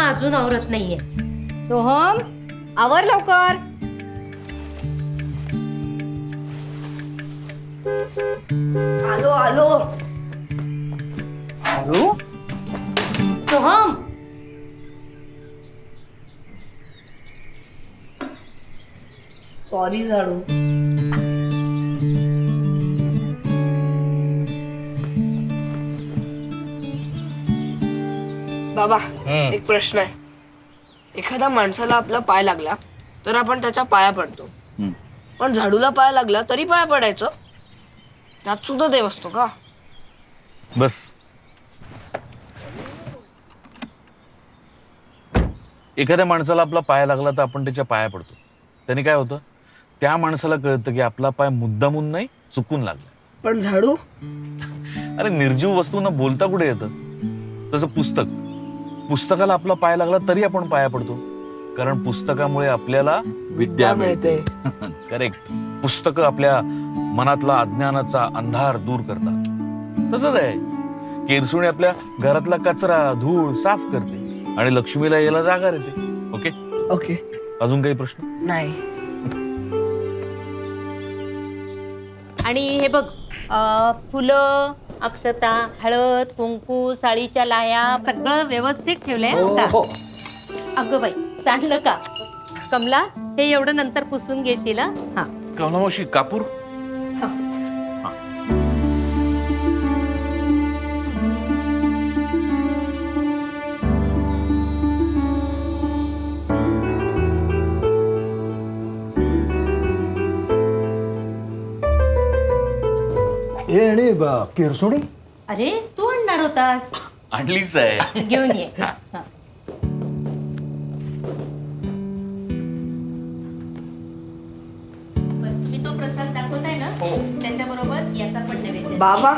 अजून आवरत नाहीये. सोहम, आवर लवकर. आलो आलो. हॅलो सोहम, सॉरी झाडू. बाबा, एक प्रश्न आहे. एखाद्या माणसाला आपला पाय लागला तर आपण त्याच्या पाया पडतो, पण झाडूला पाय लागला तरी पाया पडायचं? त्यात सुद्धा देव असतो का? बस. एखाद्या माणसाला आपला पाय लागला तर आपण त्याच्या पाया पडतो. त्याने काय होतं, त्या माणसाला कळतं की आपला पाय मुद्दामून नाही, चुकून लागला. पण झाडू? अरे निर्जीव वस्तूंना बोलता कुठे येतं? तसं पुस्तकाला आपला पाय लागला तरी आपण पाया पडतो, कारण पुस्तकामुळे आपल्याला विद्या मिळते. करेक्ट. पुस्तकं आपल्या मनातला अज्ञानाचा अंधार दूर करतात. तसंच आहे, केरसुणी आपल्या घरातला कचरा धूळ साफ करते आणि लक्ष्मीला यायला जागा येते. Okay okay. अजून काही प्रश्न? नाही. आणि हे बघ, फुलं, अक्षता, हळद, कुंकू, साळीच्या लाया सगळं व्यवस्थित ठेवलंय. अगं बाई, सांडलं का? कमला, हे एवढं नंतर पुसून घेशील. हा कमला मावशी, कापूर? केरसुणी? अरे, तू आणणार होतास. आणलीच आहे, घेऊन ये. तुम्ही तो प्रसाद दाखवताय ना, त्याच्याबरोबर याचा पण नैवेद्य. बाबा,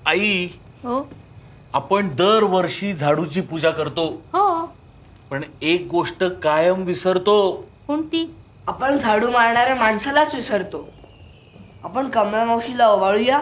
आई, हो आपण दरवर्षी झाडूची पूजा करतो, हो. पण एक गोष्ट कायम विसरतो. कोणती? आपण झाडू मारणाऱ्या माणसालाच विसरतो. आपण कमला मावशीला ओवाळूया.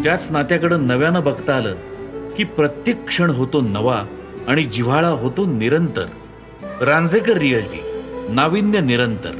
त्याच नात्याकडे नव्यानं बघता आलं की प्रत्येक क्षण होतो नवा आणि जिव्हाळा होतो निरंतर. रांझेकर रिअल्टी, नाविन्य निरंतर.